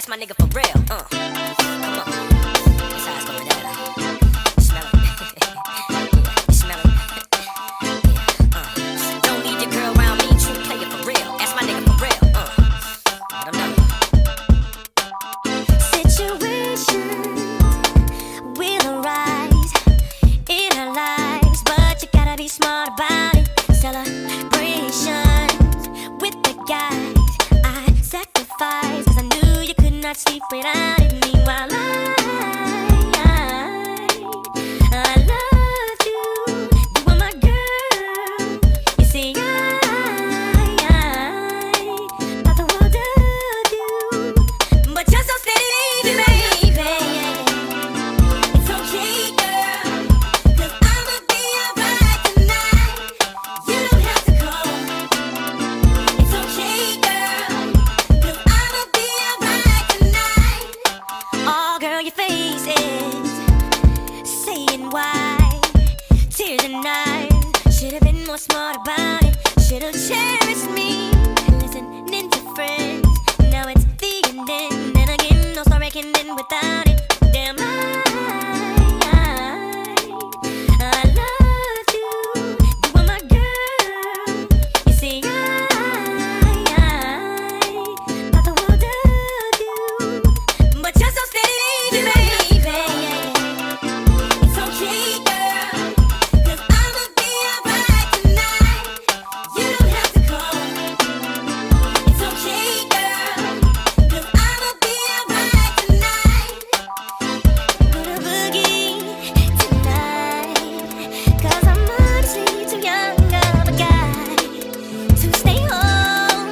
That's my nigga for real. Come on. That's how it's going down. You smell it? Yeah, you smell it? Yeah, don't need your girl around me. True player for real. That's my nigga for real. I don't know. Situations will arise in our lives, but you gotta be smart about it. Celebrations with the guys I sacrificed, cause I knew you could not sleep without it. Meanwhile I loved you, you were my girl. You see I thought the world of you, but you're so steady, baby. It's okay, girl, cause I'ma be alright tonight. You don't have to call. It's okay, girl, cause I'ma be alright tonight. Oh, girl, your face is saying why. Tears and eyes, should've been more smart about it. Should've cherished me, listening to friends. Now it's the ending, and again, no story can end without it. Damn, I loved you, you were my girl. You see, I thought the world of you, but you're so steady, baby. It's okay, girl, cause I'ma be alright tonight. You don't have to call. It's okay, girl, cause I'ma be alright tonight. Gonna boogie tonight, cause I'm honestly too young of a guy to stay home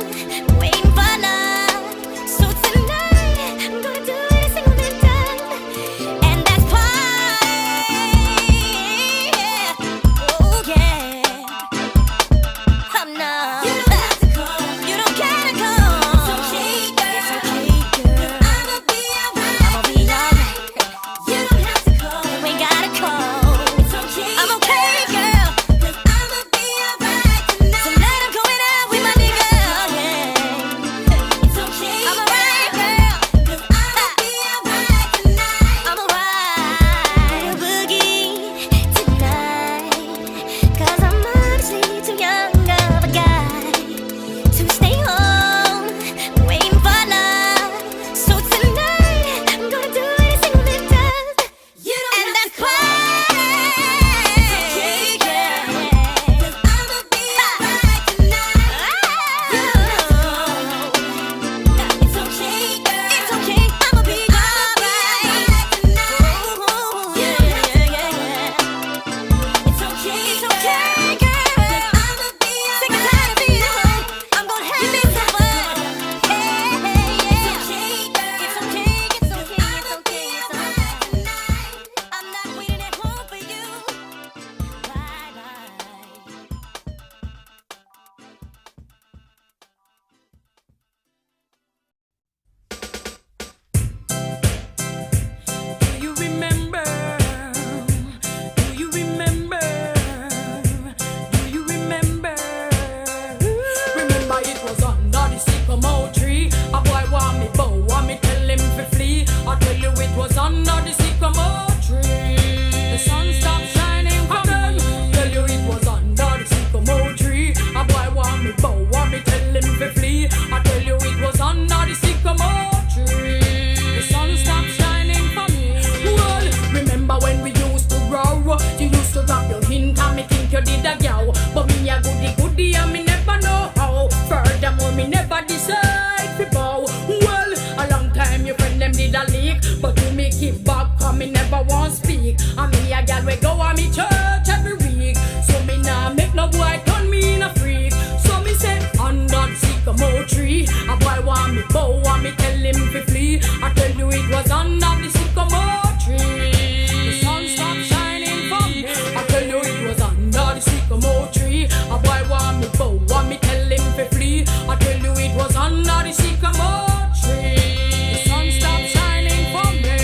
waiting for love. So tonight I'm gonna do it a single time, and that's why, oh yeah, oh no, you don't have to call, you don't gotta call. It's okay, girl, I'ma be alright. You don't have to call, you ain't gotta call. It's okay, I'm okay, girl, cause I'ma be alright tonight. So let him go it out with my nigga, yeah. It's okay, I'm alright, girl, cause I'ma be alright tonight. I'm alright. Boogie tonight, cause I'm honestly too young of a guy to stay home waiting for love. So tonight I'm gonna do it a single time. You don't have to call. It's okay, girl, cause I'ma be alright tonight. You don't have to call. It's okay, girl, it's okay, I'ma be alright tonight. Yeah. It's okay, girl, I'ma be sick and tired of being home. I'm gonna have you some fun. It's okay, I'm not waiting at home for you. Bye. Do you remember? Do you remember? Do you remember? Remember it was under the sycamore tree. A boy want me bow, want me tell him to flee. I tell you it was under the sycamore tree. The sun stopped shining for me. Tell you it was under the sycamore tree. A boy want me bow, want me tell him to flee. I tell you it was under the sycamore tree. The sun stopped shining for me. Well, remember when we used to row? You used to drop your hint and me think you did a gal. But me a goody and me never know how. Furthermore, me never decide to bow. Well, a long time your friend them did a leak, but you me keep back 'cause me never want speak. And me a gal we go on me church every week. So me nah make no boy turn me in a freak. So me say under the sycamore tree, a boy want me bow, want me tell him to flee. I tell you it was under the sycamore tree. The sun stopped shining for me. I tell you it was under the sycamore tree. A boy want me bow, want me tell him to flee. I tell you it was under the sycamore tree. The sun stopped shining for me.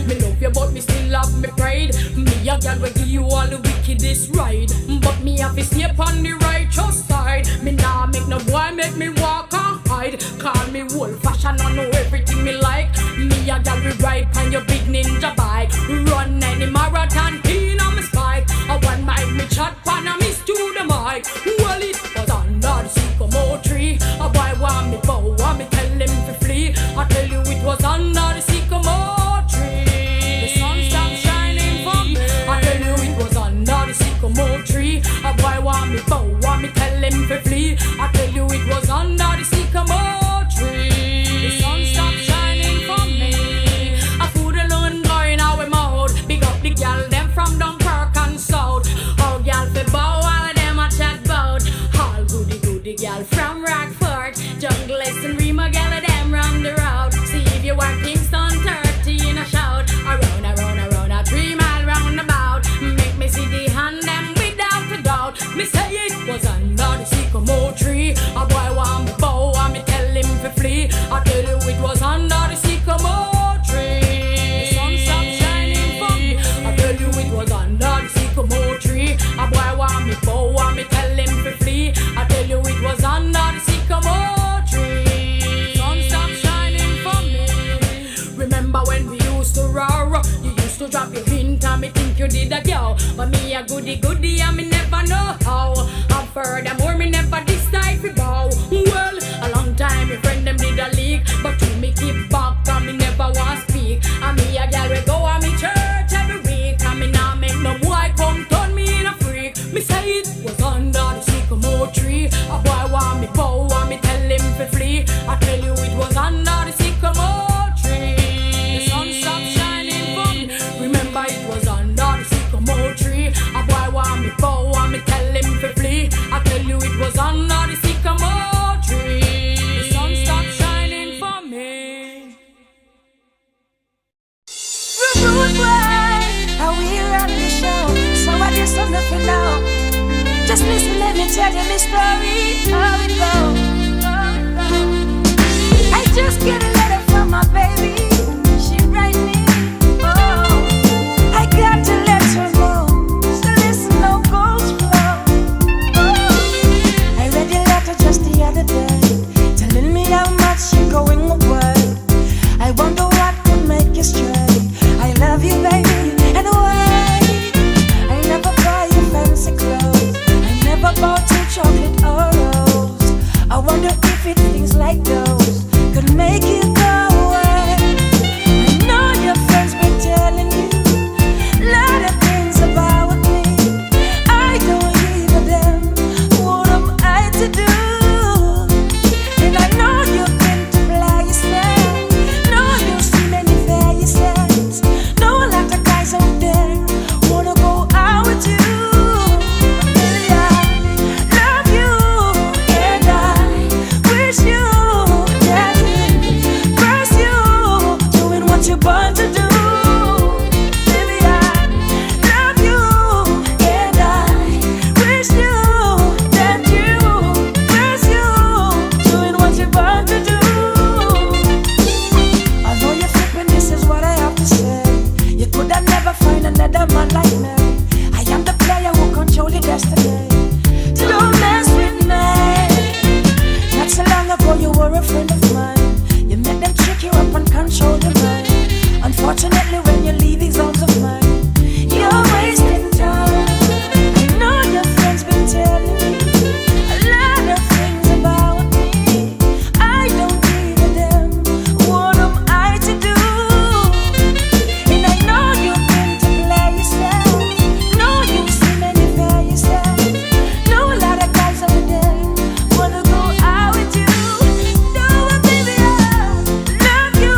Me love you but me still have me pride. Me a girl will give you all the wickedest ride, but me have to stay on the righteous side. Me nah make no boy make me walk and hide. Call me old fashioned, I know everything me like. ride on your big ninja bike. Run any marathon, pin on my spike. I one mic me chat pan a miss to the mic. Well, it was under the sycamore tree. A boy want me bow, want me tell him to flee. I tell you it was under the sycamore tree. The sun stopped shining for me. I tell you it was under the sycamore tree. A boy want me bow, want me tell him to flee. I tell you it was under the sycamore tree. The sun stopped shining for me. I food alone going out with mouth. Big up the gal them from Dunkirk and South. All gal fi bow, all of them a chat bout. All goody gal from Rockford. Jungle and Rima gal of them run the route. See if you want Kingston 30 in a shout. Around a 3 mile roundabout. Make me see the hand them without a doubt. Me say it was under the sycamore tree. A boy want me bow, want me tell him to flee. I tell you it was under the sycamore tree. The sun stopped shining for me. I tell you it was under the sycamore tree. A boy want me bow, want me tell him to flee. I tell you it was under the sycamore tree. The sun stopped shining for me. Remember when we used to roar? You used to drop your hint and me think you did a girl. But me a goody and me never know how. And furthermore me never decide to bow. Well, a long time my friend them did a leak, but you me keep back and me never want speak. And me a girl we go and me church every week. And me nah make no boy come turn me in a freak. Me say it was under the sycamore tree. A boy want me bow, want me tell him to flee. I tell you it was under the sycamore tree. The sun stopped shining for me. Remember it was under the sycamore tree. A boy want me bow, want me tell him to flee. I tell you it was under the sycamore tree. The sun stopped shining for me. Rude boy, how we run the show. So I just don't nothing now. Just listen, let me tell you my story. How it goes. I just get a letter from my baby. She write me. Oh, I got to let her know. So listen, no goes flow. Oh, I read your letter just the other day, telling me how much you're going away. I wonder what could make you stray. I love you, baby, and why I never buy you fancy clothes. I never bought you chocolate or rose. I wonder if it things like those could make you go away. I know your friends been telling you a lot of things about me. I don't give a damn. What am I to do? And I know you've been to Blasian. Know you see many faces. Know a lot of guys out there wanna go out with you. Baby, I love you and I wish you that first you doing what you're born to do. Baby, I love you and I wish you that first you doing what you're born to do. Although you're flipping, this is what I have to say. You could have never find another man like me. I am the player who control your destiny. Don't mess with me. Not so long ago you were a friend of mine. You made them trick you up and control your mind. Unfortunately when you leave these arms of mine, you're wasting time. I know your friends been telling me a lot of things about me. I don't give a damn. What am I to do? And I know you've been to places. Know you've seen many faces. Know a lot of guys out there wanna go out with you. No, baby, I love you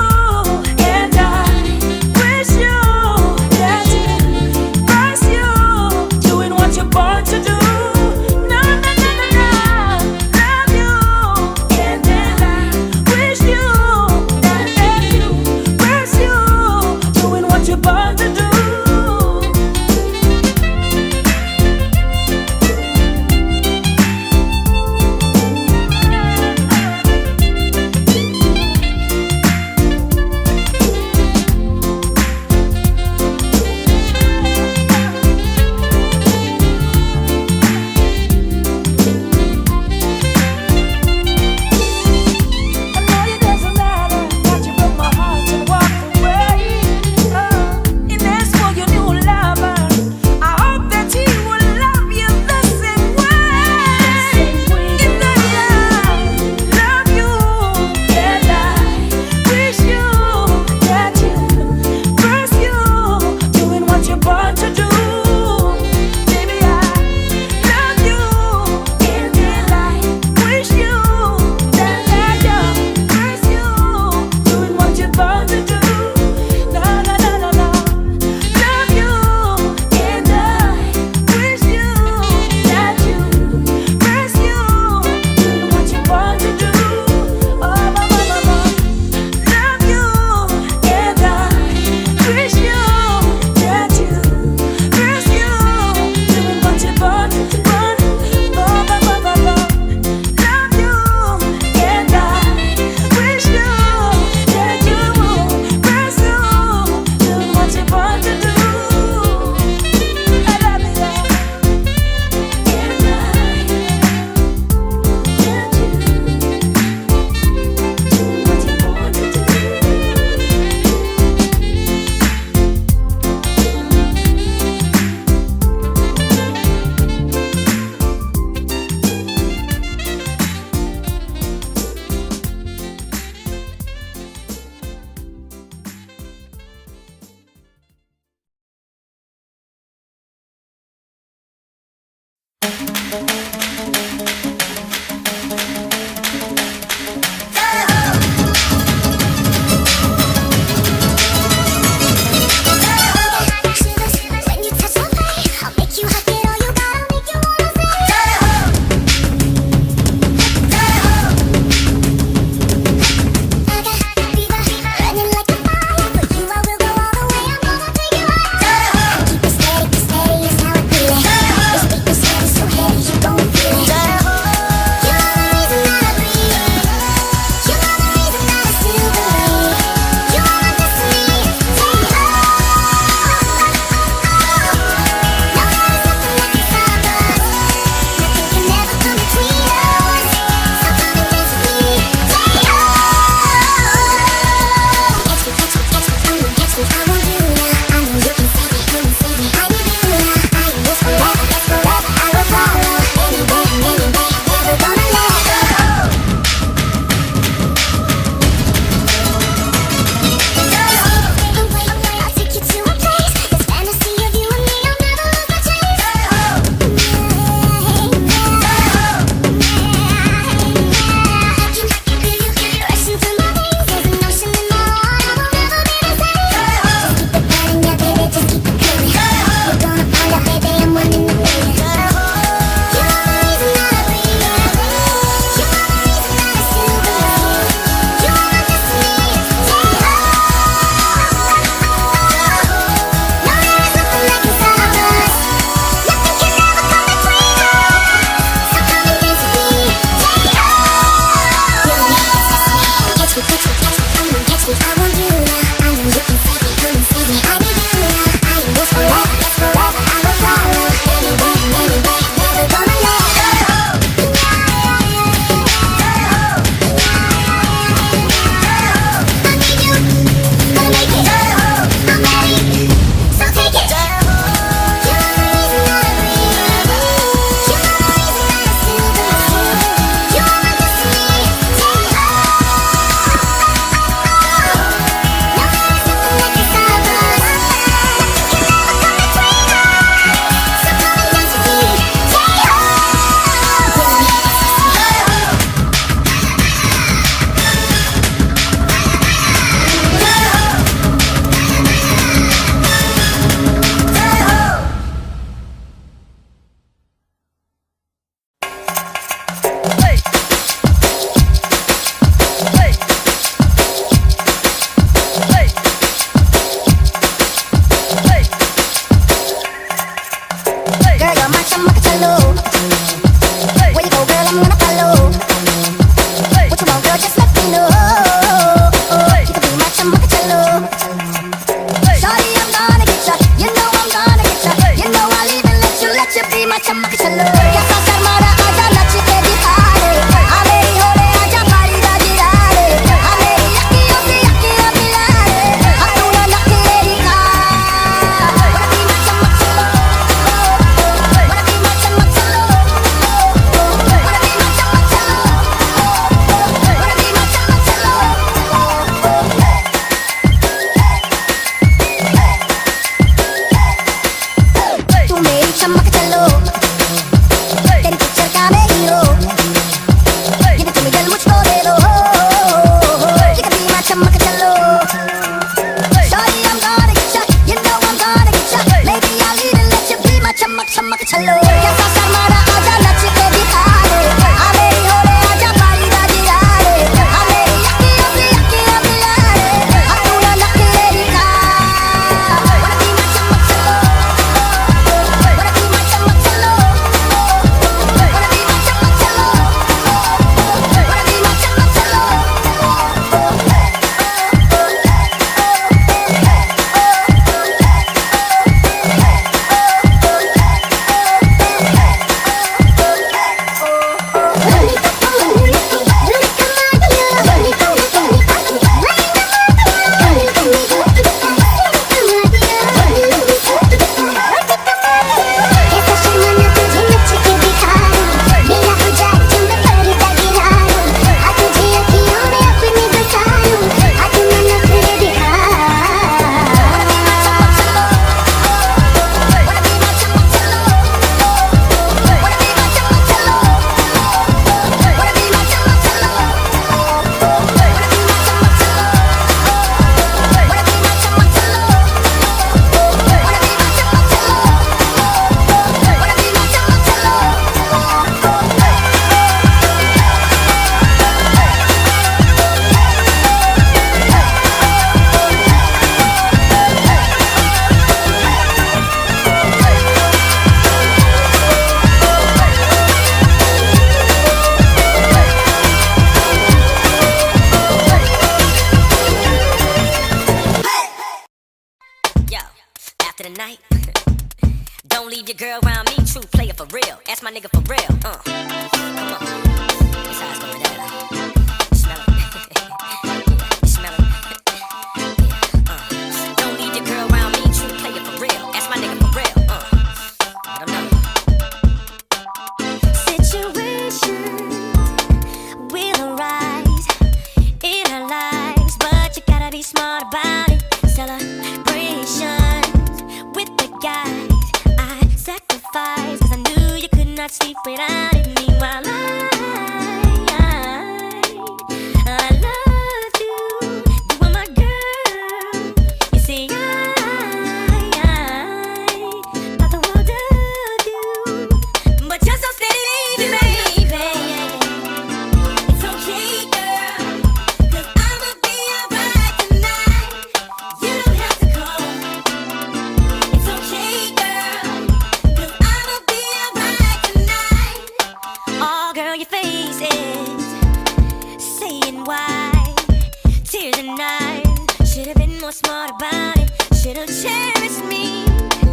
Should've been more smart about it. Should've cherished me.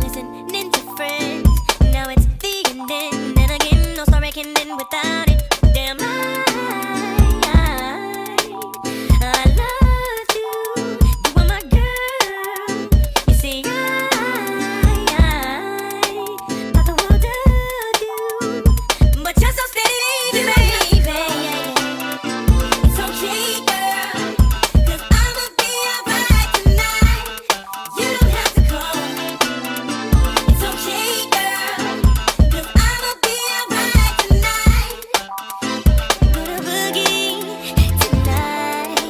Listening to friends. Now it's the ending. Then again, no start reckoning without it. Damn, I loved you. You were my girl. You see, thought the world of you. But you're so steady, baby. It's okay, girl. 'Cause I'ma be alright tonight. You don't have to call. It's okay, girl. 'Cause I'ma be alright tonight. Gonna boogie tonight.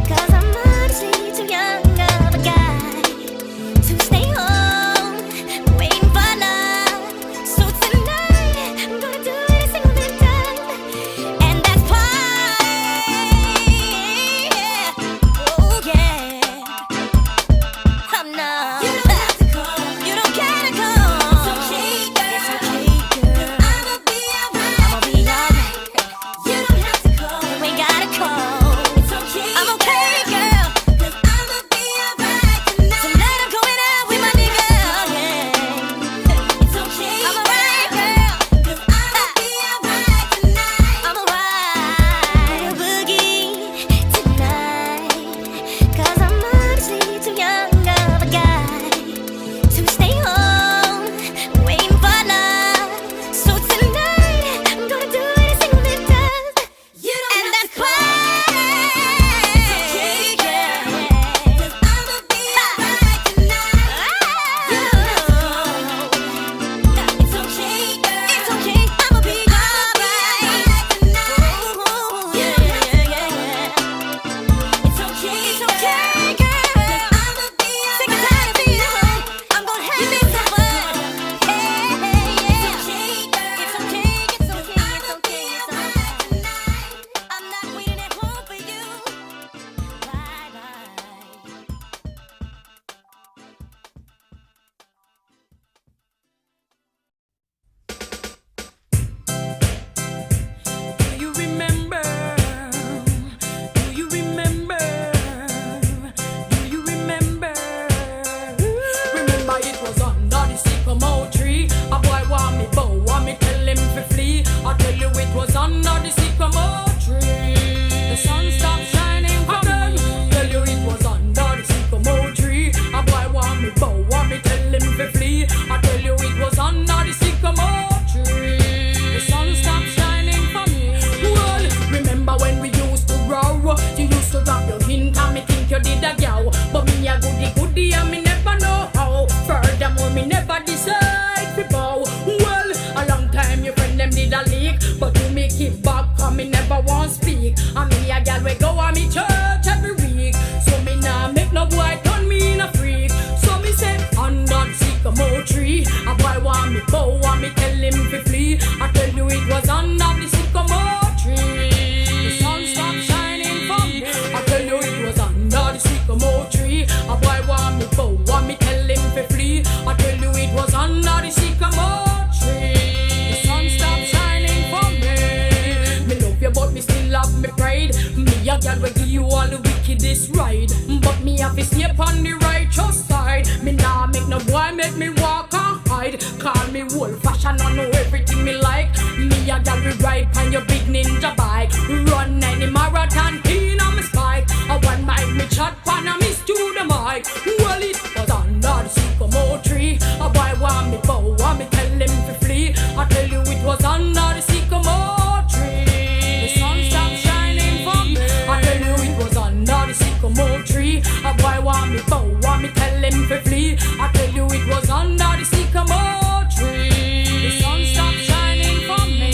'Cause I'm honestly too young of a guy to stay home waiting for love. So tonight I'm gonna do it a single time, and that's why, oh yeah, I'm not. You don't have to call. You don't gotta call. It's okay, girl. It's okay, girl. I'ma be alright. I'ma be alright. You don't have to call. You ain't gotta call. It's okay. I'm okay, girl. 'Cause I'ma be alright tonight. Tonight I'm going out with my nigga. Yeah. It's okay. I'm alright, girl. 'Cause I'ma be alright tonight. I'm alright. Boogie tonight. 'Cause I'm honestly too young of a guy to stay home waiting for love. So tonight I'm gonna do it a single time. You don't and that's why. It's okay, girl. 'Cause I'ma be alright tonight. You don't have to call. It's okay, girl. It's okay. I'ma be alright tonight. Yeah. It's okay. It's okay, girl. 'Cause I'ma be sick and tired of being alone. I'm gonna have me some fun. Hey, yeah. It's okay, girl. It's okay. It's okay. It's okay. It's alright tonight. I'm not waiting at home for you. Bye bye. Do you remember? Do you remember? Do you remember? Remember it was under the sycamore tree. A boy want me bow, want me tell him to flee. I tell you it was under the sycamore tree. The sun stopped shining for them. Tell you it was under the sycamore tree. A boy want me bow, want me tell him to flee. I tell you it was under the sycamore tree. The sun stopped shining for me. Well, remember when we used to row? You used to drop your hint and me think you did a gal. But me a goody and me never know how. Furthermore, me never decide to bow. Well, a long time your friend them did a leak, but you me keep back and me never want speak. And me a gal we go on me church every week. So me nah make no boy turn me in a freak. So me say under the sycamore tree, a boy want me bow, want me tell him to flee. I tell you it was under the sycamore tree. The sun stopped shining for me. I tell you it was under the sycamore tree. A boy want me bow, want me tell him to flee. I tell you it was under the sycamore tree. The sun stopped shining for me. Me love you but me still have me pride. Me a girl will give you all the wickedest ride, but me have to stay upon the righteous side. Me nah make no boy make me walk and hide. Call me old fashion, I know everything me like. Me a girl will ride on your big ninja bike. Run any marathon in on me spike. I one mic me chat pan and miss to the mic. Well it was under the sycamore tree. A boy want me bow, want me tell him to flee. I tell you it was under the sycamore tree. The sun stopped shining for me. I tell you it was under the sycamore tree. A boy want me bow, want me tell him to flee. I tell you it was under the sycamore tree. The sun stopped shining for me.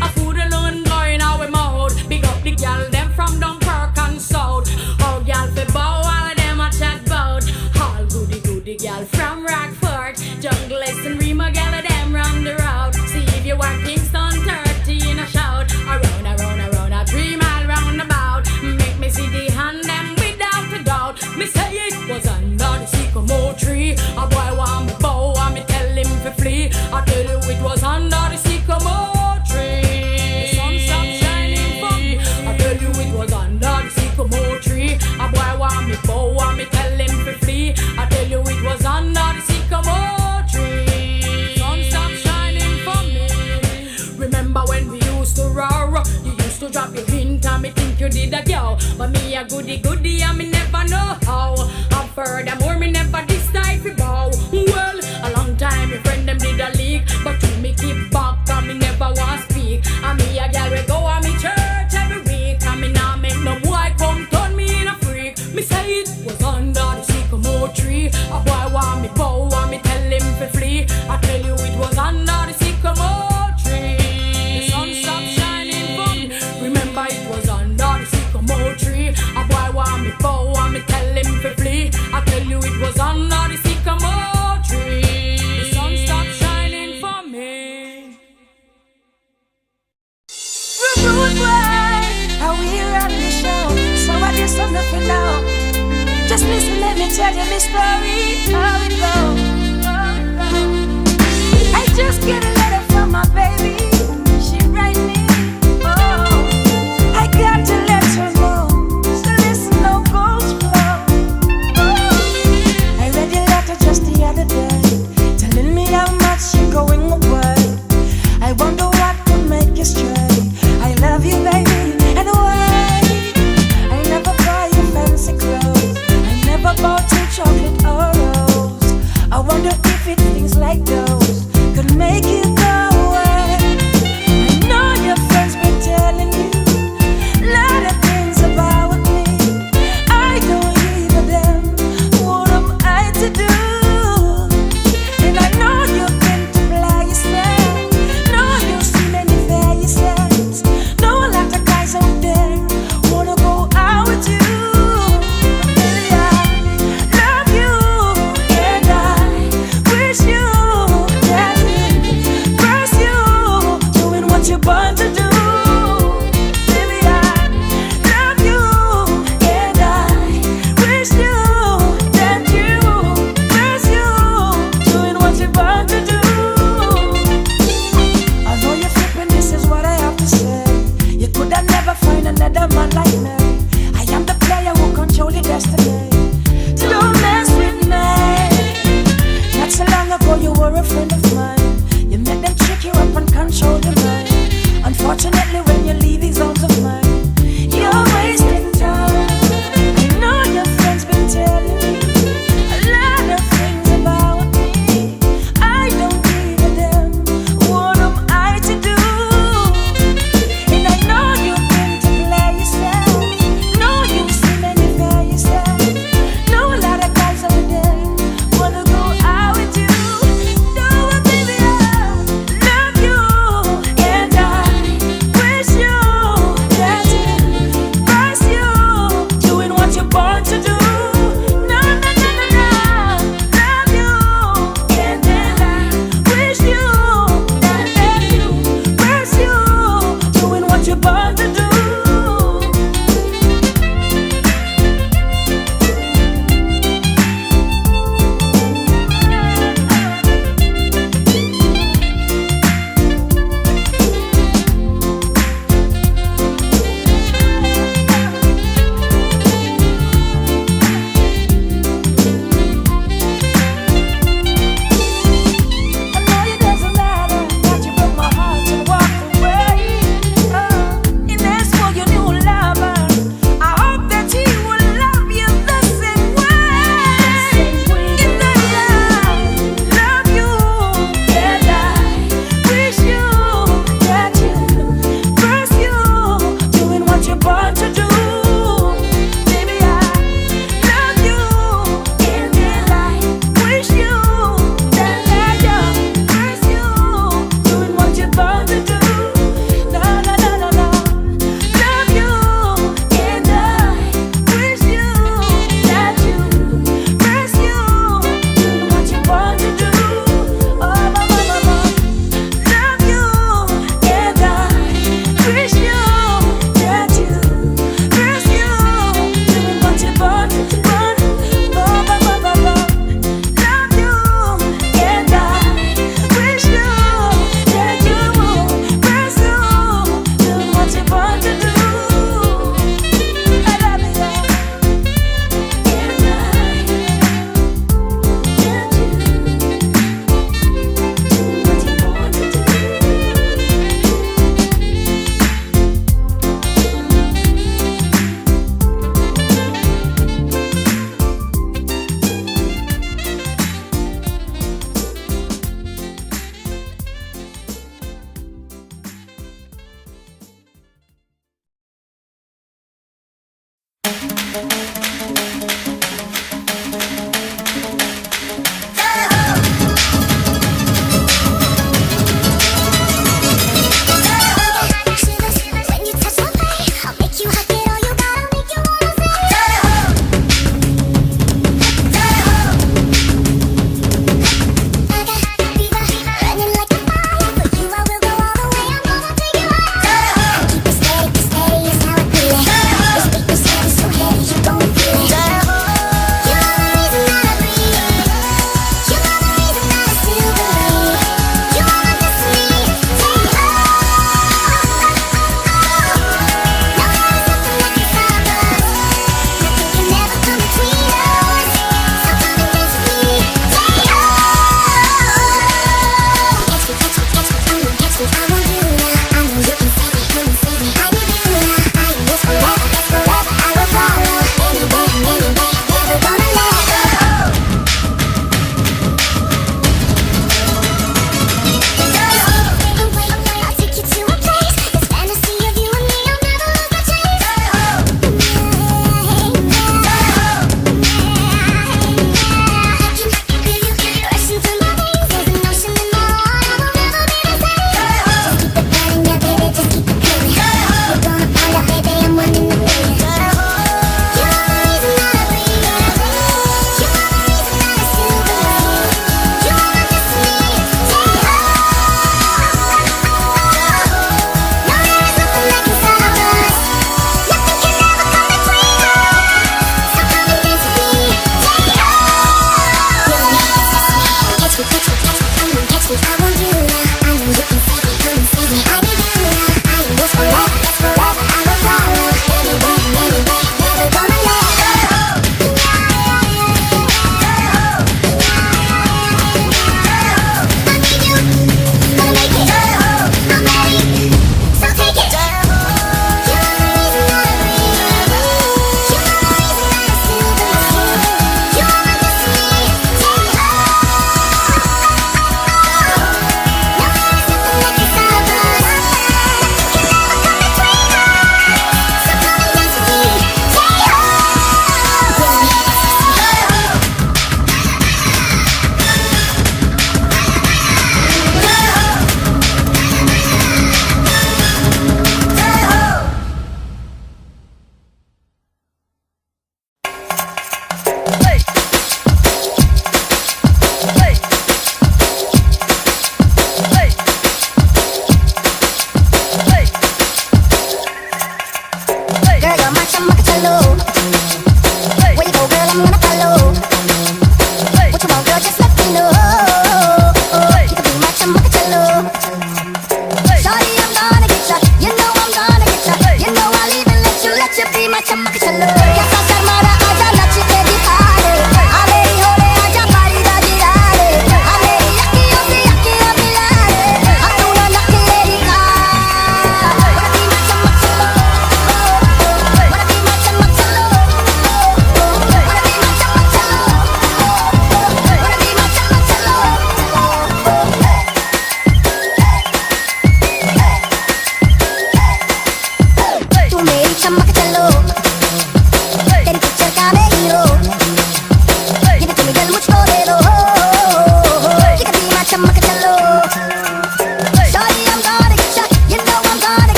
I put a lone boy in our mouth. Big up the gal them from Dunkirk and South. Oh gal fi bow, all of them a chat bout. All goody gal from Rockford. Junglist and Rima gal of them round the road. See if you want Kingston 30 in a shout. Around a 3 mile roundabout. Make me see the hand them without a doubt. Me say it was under the sycamore tree. goody goody and me never know how. And furthermore, me never decide to bow. Well, a long time your friend them did a leak, but you me keep back and me never want speak. And me a gal we go and me church every week, and me nah make no boy come turn me in a freak. Me say it was under the sycamore tree. A boy want me bow and me tell him to flee. I tell you it was under the sycamore tree. The sun stopped shining for me. Remember it was under the sycamore tree. A boy want me bow and me tell him to flee. I tell you it was under the sycamore tree. The sun stopped shining for me. Rude boy, how we run the show. So I just have nothing now. Just listen, let me tell you my story. How it goes. I just get a letter from my baby. She write me. Oh, I got to let her know. So listen, no goes flow. Oh, I read your letter just the other day, telling me how much you're going away. I wonder what could make you stray. I love you, baby, and why? I never buy you fancy clothes. I never bought you chocolate or rose. I wonder if it's things like those could make you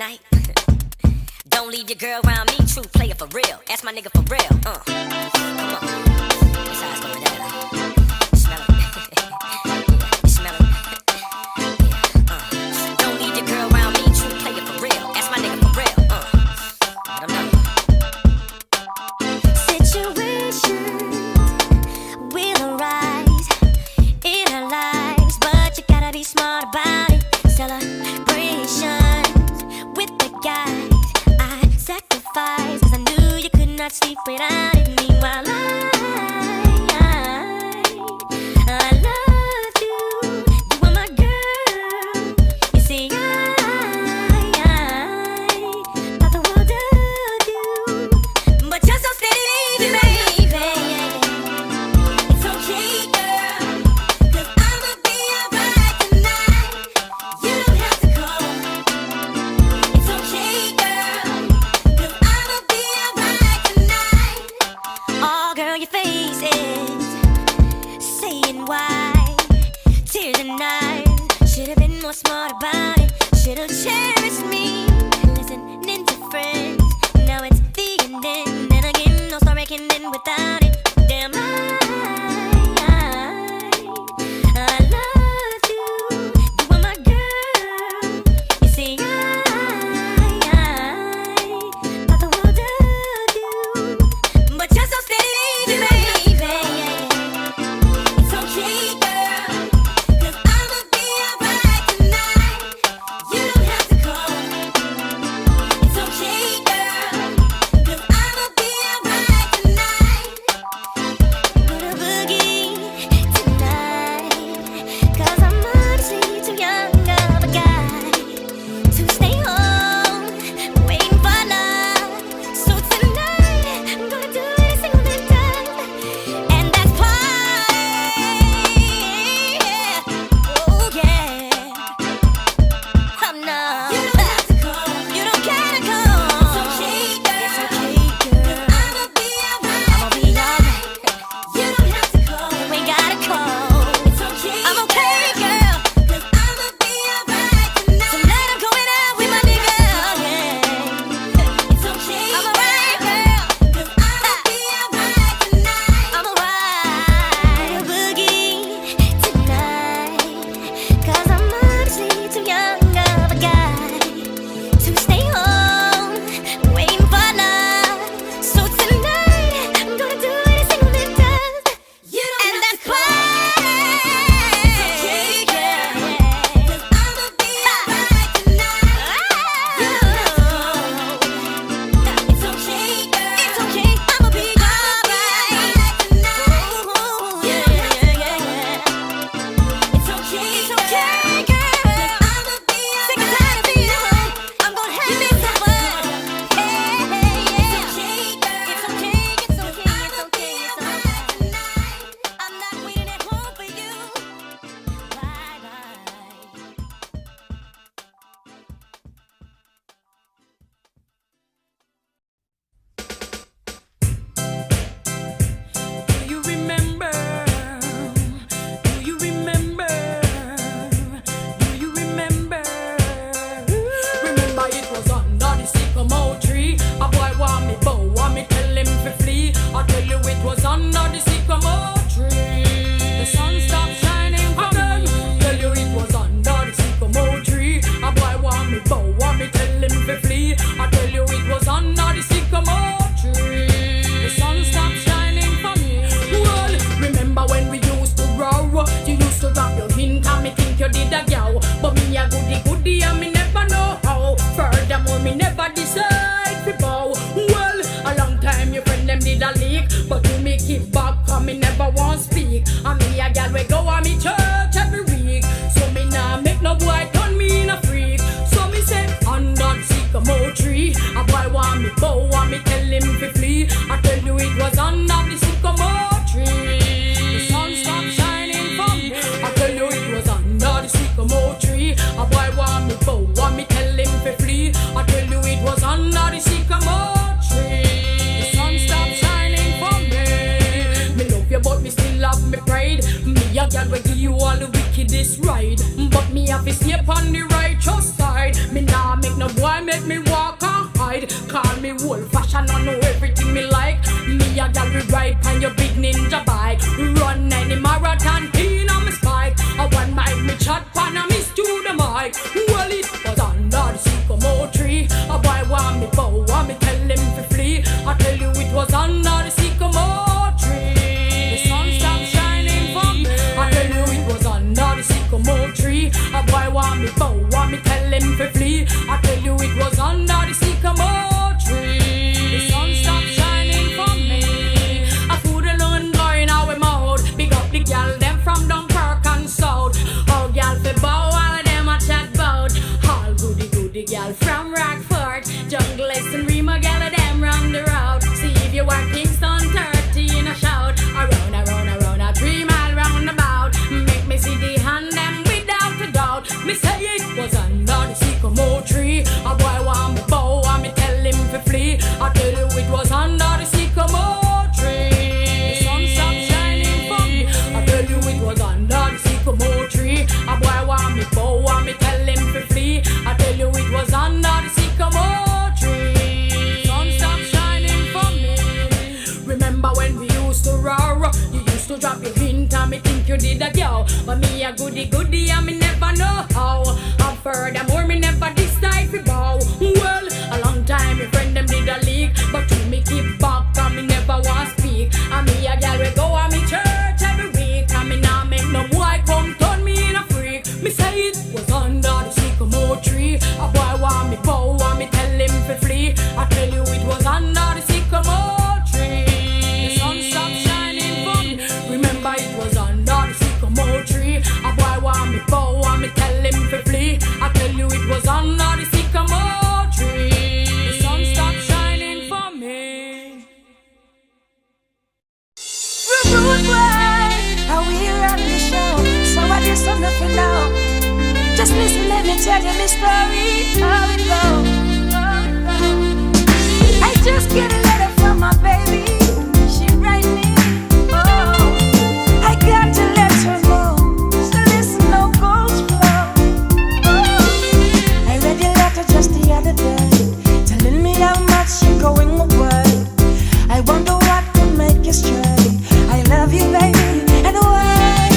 tonight. Don't leave your girl around me, true player for real. Ask my nigga for real. Come on. That's how it's going down. You smell it? Yeah, you smell it? Yeah, don't leave your girl around me, true player for real. Ask my nigga for real. Let 'em know. Situations will arise in our lives, but you gotta be smart about it. Celebrations with the guys I sacrificed, 'cause I knew you could not sleep without it. Meanwhile, I loved you. You were my girl. You see, thought the world of you, But you're so steady leaving me. baby. It's okay, girl, 'cause I'ma be alright tonight. You don't have to call. It's okay, girl, 'cause I'ma be alright tonight. Oh, girl, your face is saying why. Tears and knives. Should've been more smart about it. Should've cherished me. Listening to friends. Now it's the ending. Then again, no story can end without it. Damn, I loved you. You were my girl. You see, thought the world of you. But you're so steady leaving me. It's okay, girl, 'cause I'ma be alright tonight. You don't have to call. It's okay, girl, 'cause I'ma be alright tonight. a gal we ride on your big ninja bike. Run any marathon in on my spike. A one mic me chat pan a miss to the mic. Well it was under the sycamore tree. A boy want me bow, want me tell him to flee. I tell you it was under the sycamore tree. The sun stopped shining for me. I tell you it was under the sycamore tree. A boy want me bow, want me tell him to flee. I tell you it was under the sycamore tree. The sun stopped shining for me. I food alone going out with mouth. Big up the gal them from Dunkirk and South. Oh gal fi bow, all of them a chat bout. All goody gal from Rockford, Junglist and Rima gal of them round the road. See if you are Kingston 30 in a shout. Around a 3 mile roundabout. Make me see the hand them without a doubt. Me say it was under the sycamore tree. A boy want me bow, want me tell him to flee. I tell you it was under the sycamore tree. The sun stopped shining for me. I tell you it was under the sycamore tree. A boy want me bow, want me tell him to flee. I tell you it was under the sycamore tree. The sun stopped shining for me. Remember when we used to roar? You used to drop your hint and me think you did a girl. But me a goody and me never know how. And furthermore me never this type of bow. Well, a long time your friend them did a leak, but you me keep back and me never want speak. And me a gal we go and me church every week. And me nah make no boy come turn me in a freak. Me say it was under the sycamore tree. A boy want me bow, want me tell him to flee. I tell you it was under the sycamore tree. The sun stopped shining for me. Remember it was under the sycamore tree. A boy want me bow, want me tell him to flee. I tell you it was under the sycamore tree. The sun stopped shining for me. Rude boy, how we run the show. So I just saw nothing now. Just listen, let me tell you my story. How it goes. I just get a letter from my baby. She write me. Oh, I got to let her know. So listen, no goes flow. Oh, I read your letter just the other day, telling me how much you're going away. I wonder what could make you stray. I love you, baby, and why?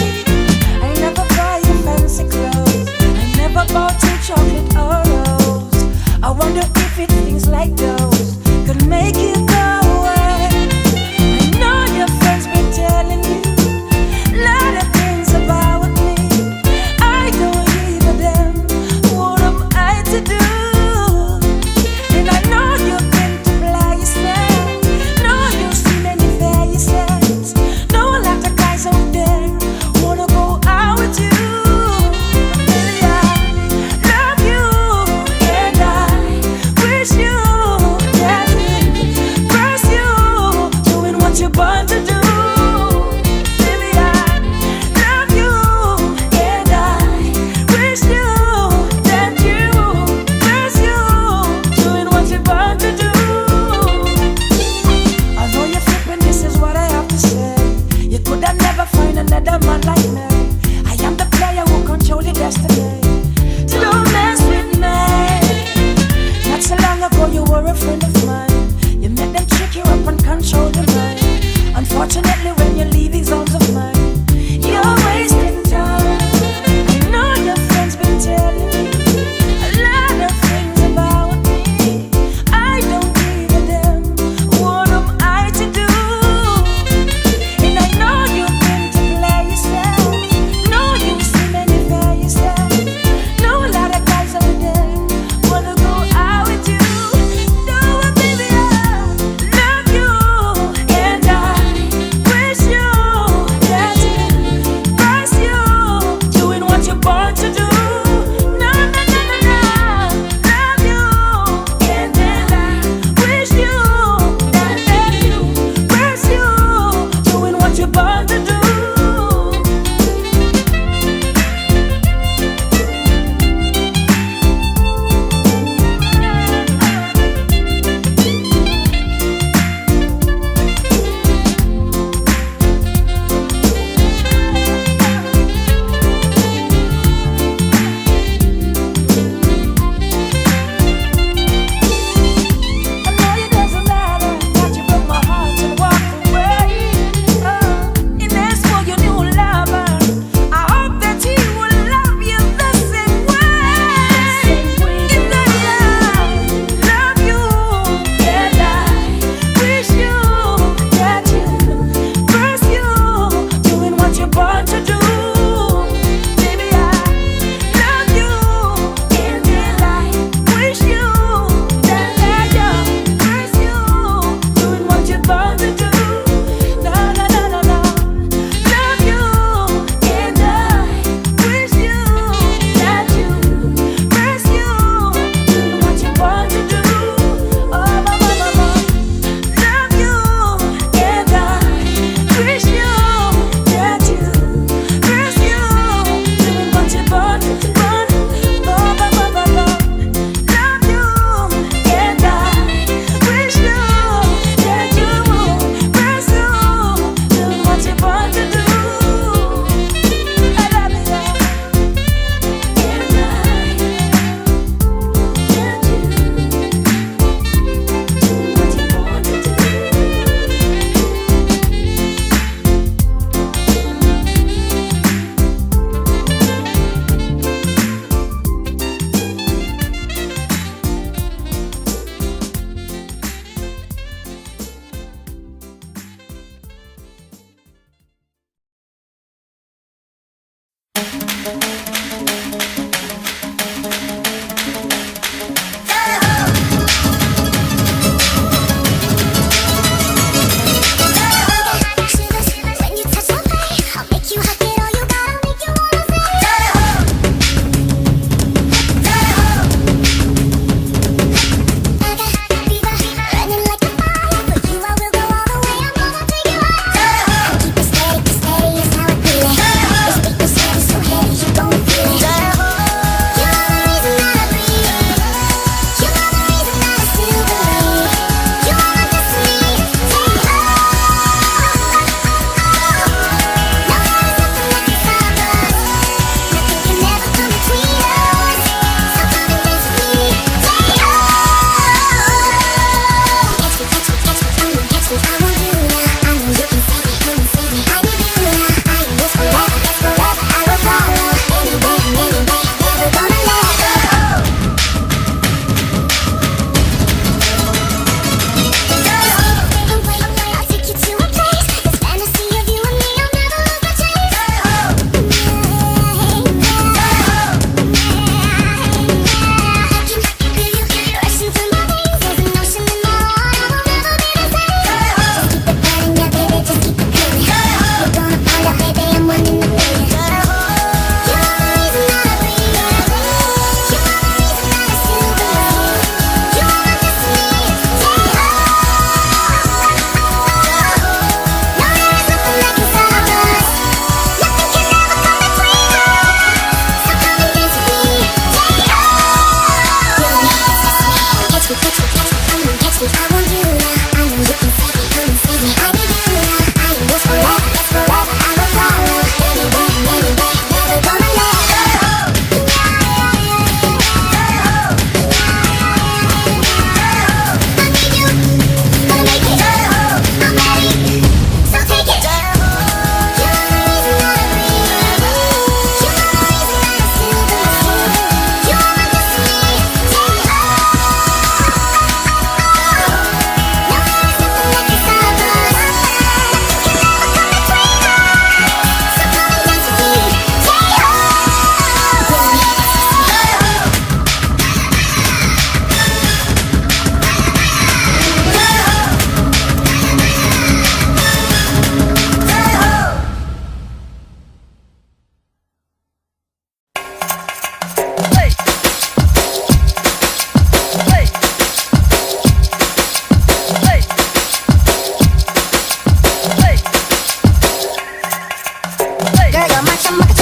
I never buy you fancy clothes. I never bought you chocolate or rose. I wonder if it things like those could make you go away. I know your friends been telling you a lot of things about me. I don't give a damn. What am I to do? And I know you've been to Blasian. Know you've seen many faces. Know a lot of guys out there wanna go out with you. Baby, I love you and I wish you that first you doing what you're born to do. Baby, I love you and I wish you that first you doing what you're born to do. Although you're flipping, this is what I have to say. You could have never find another man like me. I am the player who control your destiny. So don't mess with me. Not so long ago you were a friend of mine. You made them trick you up and control your mind. Unfortunately when you leave these arms of mine, you're wasting time. I know your friends been telling me a lot of things about me. I don't give a damn. What am I to do? And I know you've been to Blasian. Know you've seen many faces. Know a lot of guys out there wanna go out with you. No, baby, I love you and I wish you that first you doing what you're born to do. No, love you and I wish you that first you doing what you're born to do. I know it doesn't matter that you broke my heart and walked away.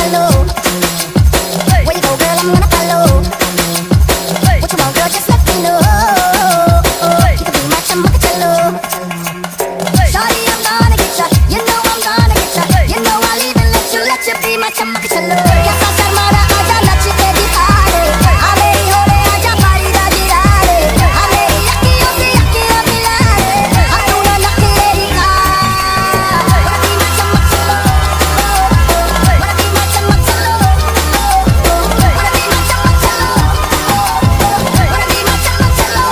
cello. Where you go, girl, I'm gonna follow. What you want, girl, just let me know. You can be my chamacacello. Shawty, I'm gonna get ya. You know I'm gonna get ya. You know I'll even let you be my chamacacello. Ya estás armada, aja nachi ke dikhare. A meri hore aja pari da girare. A meri yaki milare. A tu na nakhre dikha. Wanna be my chamacacello. Wanna be my chamacacello. Wanna be my chamacacello. Wanna be my chamacacello.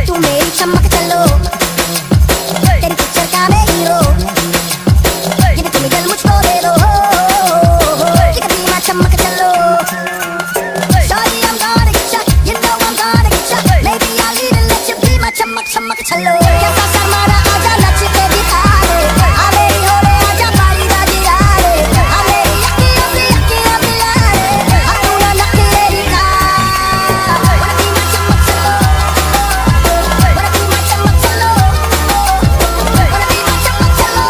तू मेरी चमक चलो, तेरी picture का मैं hero, ये भी तुम्हें दिल मुझको दे दो, you can be my चमक चलो. Shawty, I'm gonna get ya, you know I'm gonna get ya, maybe I'll even let you be my चमक चलो. कैसा शर्माना आजा नच के दिखा दे, आ मेरी होरे आजा पारी दा गिरारे, आ मेरी यकी मिलारे, आ तू ना नखरे दिखा. Wanna be my चमक चलो. Wanna be my chamacacello. Wanna be my chamacacello.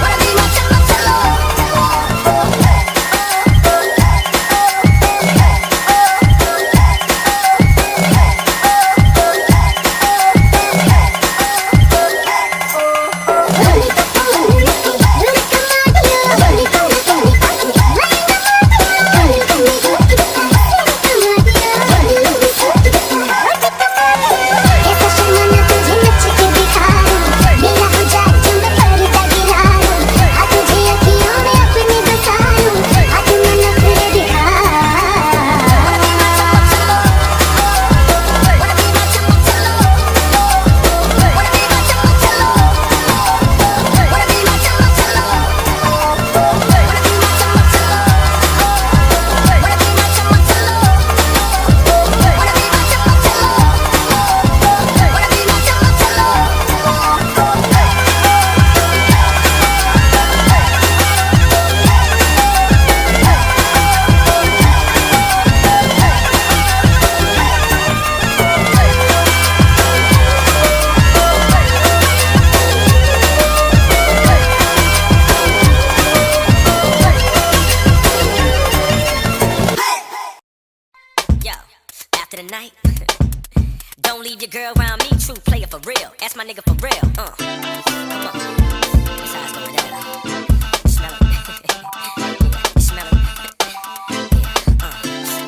Wanna be my chamacacello. कैसा शर्माना तुझे नच के दिखा दूं, मेरा हो जाए जो मैं परी दा गिरा दूं, आ तुझे अखियों में अपनी बसा लूं, आ तू ना नखरे दिखा. Wanna be my chamacacello. Wanna be my chamacacello. Wanna be my chamacacello. Wanna be my chamacacello. Wanna be my chamacacello. Wanna be my chamacacello. Wanna be my chamacacello. Wanna be my chamacacello. Yo, after the night, don't leave your girl around me. True player for real. Ask my nigga for real. Come on. That's how it's going down. You smell it. Yeah, you smell it. Yeah,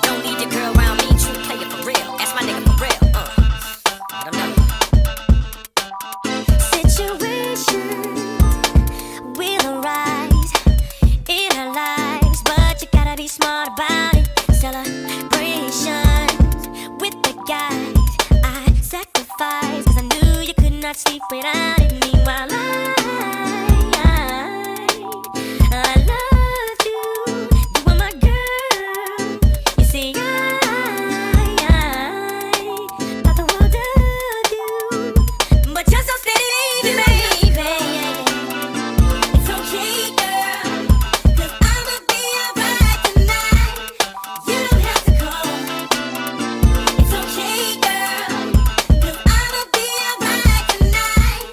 don't leave your girl around me. True player for real. Ask my nigga for real. Let 'em know. Situations will arise in our lives, but you gotta be smart about it. Celebrations with the guys I sacrificed, 'cause I knew you could not sleep without it. Meanwhile, I love you. You were my girl. You see, thought the world of you, but you're so steady, baby. It's okay, girl, 'cause I'ma be alright tonight. You don't have to call. It's okay, girl, 'cause I'ma be alright tonight.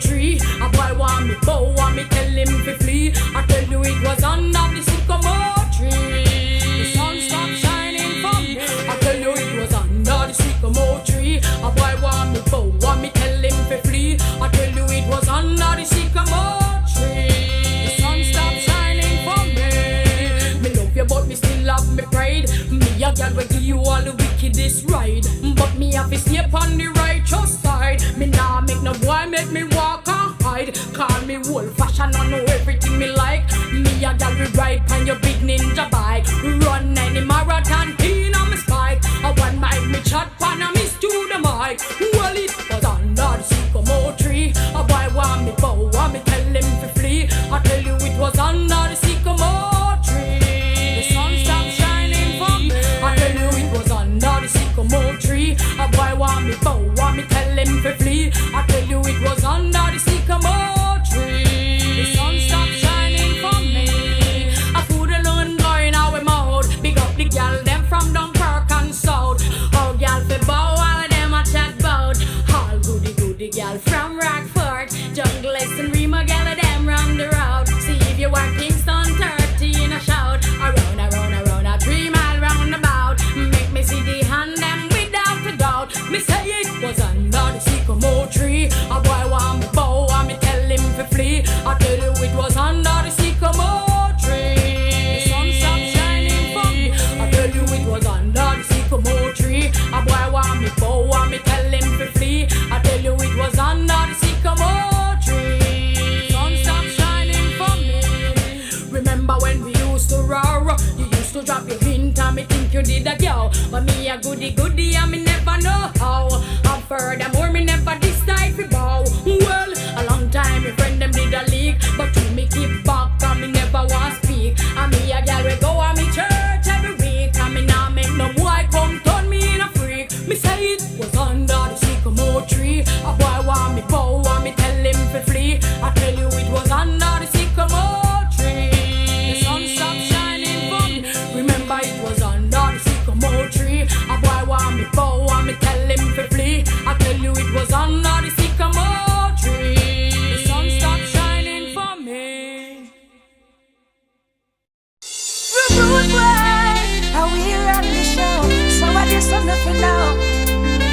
tree. A boy want me bow, want me tell him to flee. I tell you it was under the sycamore tree. The sun stopped shining for me. I tell you it was under the sycamore tree. A boy want me bow, want me tell him to flee. I tell you it was under the sycamore tree. The sun stopped shining for me. Me love you but me still have me pride. Me a girl will give you all the wickedest ride, but me have to stay upon the righteous side. Me nah make no boy make me walk and hide. Call me old fashion, I know everything me like. Me a girl will ride on your big ninja bike. Run any marathon in on me spike. I one mic me chat pan and miss to the mic. Well it was under the sycamore tree. A boy want me bow, want me tell him to flee. I tell you it was under the sycamore tree. The sun stopped shining for me. I tell you it was under the sycamore tree. A boy want me bow, want me tell him to flee. I tell you it was under the sycamore tree. The sun stopped shining for me. I put a alone going out with mouth. Big up the gal them from Dunkirk and South. Oh gal fi bow, all of them a chat bout. All goody gal from Rockford, Junglist and Rima gal of them round the road. See if you are Kingston 30 in a shout. Around a 3 mile roundabout. Make me see the hand them without a doubt. Me say it was under the sycamore tree. A boy want me bow, want me tell him to flee. I tell you it was under the sycamore tree. The sun stopped shining for me. I tell you it was under the sycamore tree. A boy want me bow, want me tell him to flee. I tell you it was under the sycamore tree. The sun stopped shining for me. Remember when we used to roar? You used to drop your hint and me think you did a girl. But me a goody and me never know how. And furthermore me never this type of bow. Well, a long time your friend them did a leak, but you me keep back and me never want speak. And me a girl we go and me church every week. And me nah make no boy come turn me in a freak. Me say it was under the sycamore tree. A boy want me bow, want me tell him to flee. I tell you it was under the sycamore tree. The sun stopped shining for me. Remember it was under the sycamore tree. A boy want me bow, want me tell him to flee. I tell you it was under the sycamore tree. The sun stopped shining for me. Rude boy, how we run the show. So I just want nothing now.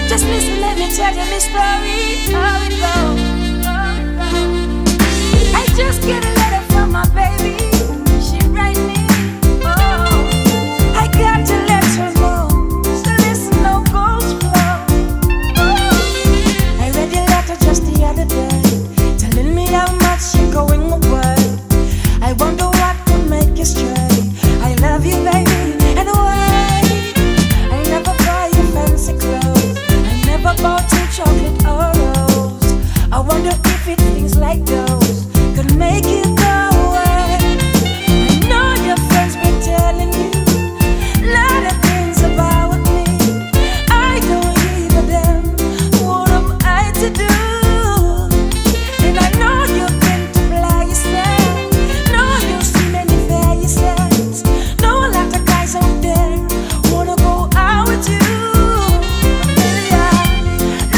Just listen, let me tell you my story. How it goes. I just get a letter from my baby. She write me. Oh, I got to let her know. So listen, no goes flow. Oh, I read your letter just the other day, telling me how much you're going away. I wonder what could make you stray. I love you, baby, and why? I never buy you fancy clothes. I never bought you chocolate or rose. I wonder if it things like those could make you go away. I know your friends been telling you a lot of things about me. I don't give a damn. What am I to do? And I know you've been to Blasian. Know you've seen many faces. Know a lot of guys out there wanna go out with you. Baby, I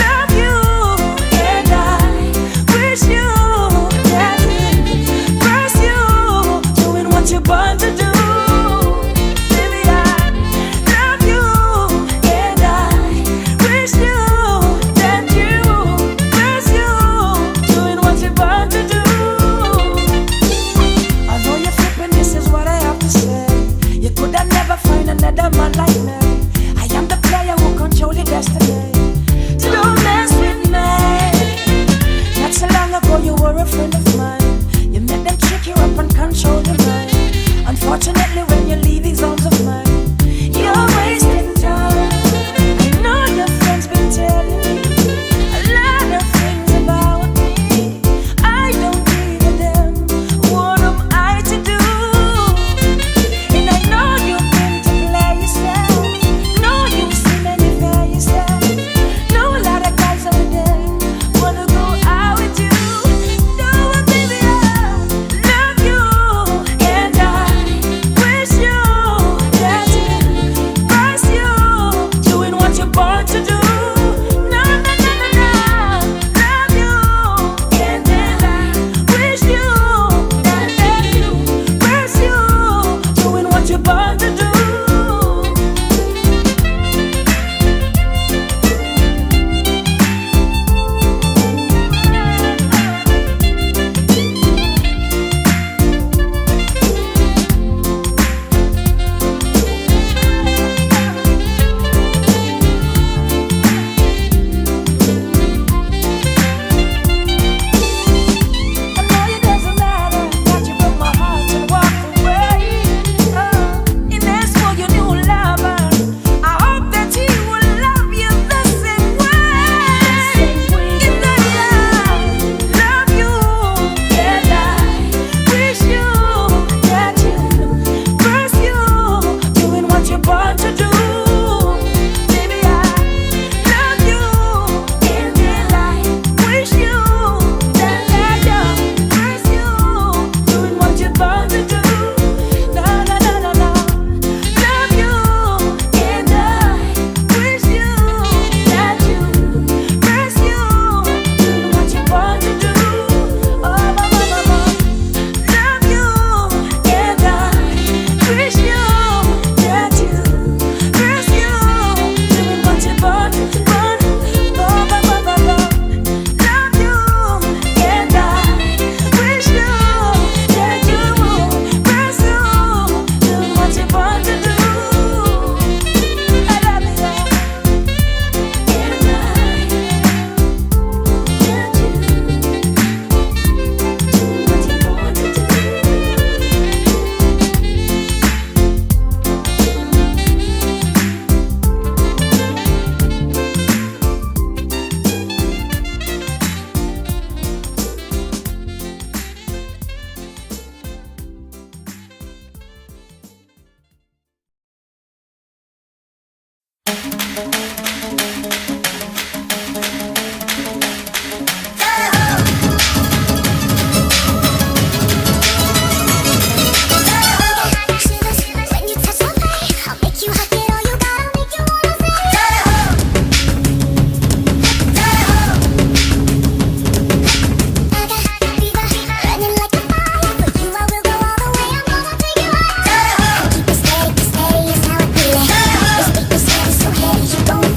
love you and I wish you that first you doing what you're born to do. Baby, I love you and I wish you that first you doing what you're born to do. Although you're flipping, this is what I have to say. You could have never find another man like me. I am the player who control your destiny. So don't mess with me. Not so long ago you were a friend of mine. You made them trick you up and control your mind. Unfortunately when you leave these arms of mine, you're wasting time. I know your friends been telling you a lot of things about me. I don't give a damn. What am I to do? And I know you've been to Blasian. Know you've seen many faces. Know a lot of guys out there wanna go out with you. Do what When you touch my body, I'll make you hot, get all you got, I'll make you wanna say I got fever, running like a fire. For you I will go all the way, I'm gonna take you higher. Keep it steady, is how I feel it. This beat is heavy, so heavy you won't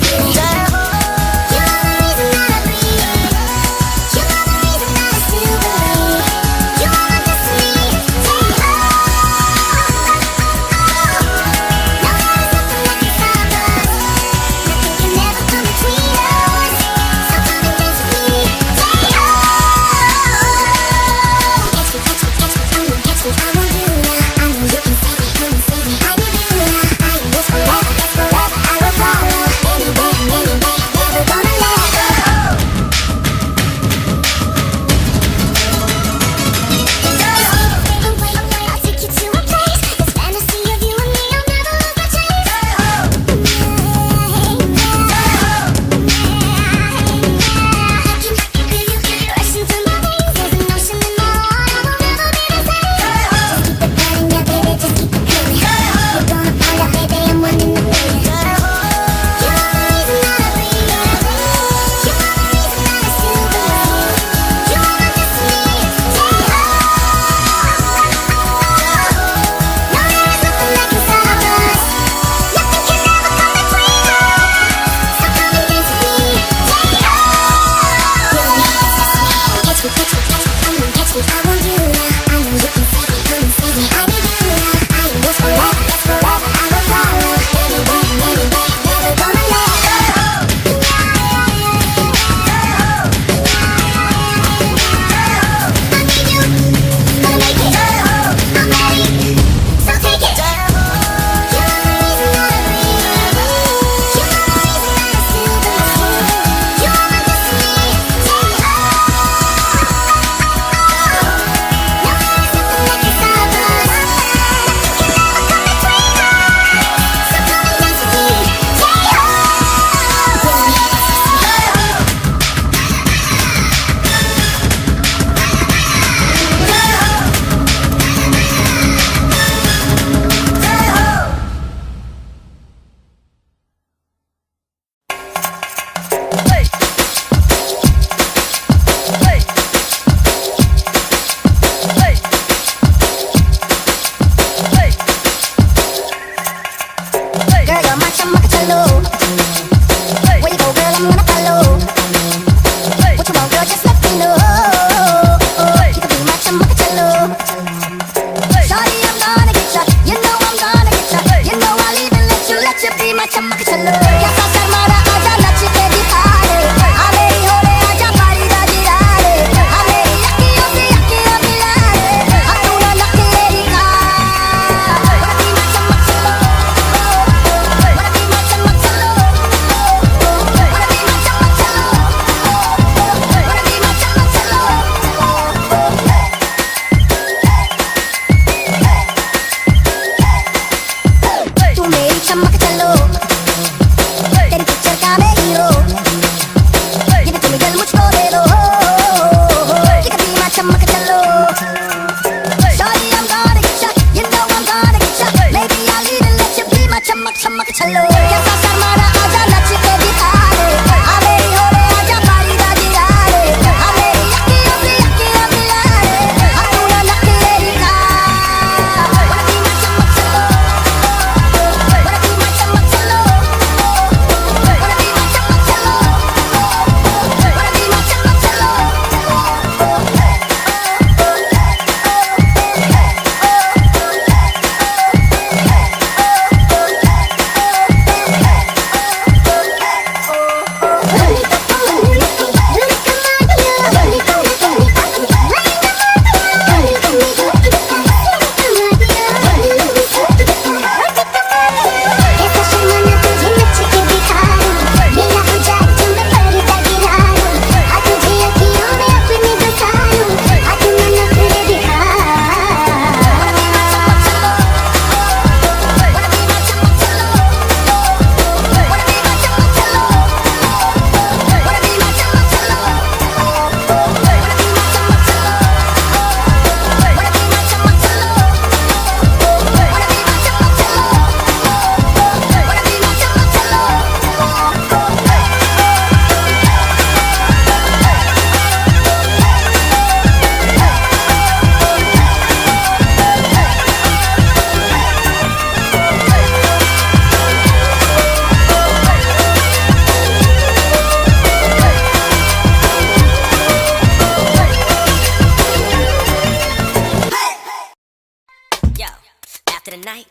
after the night.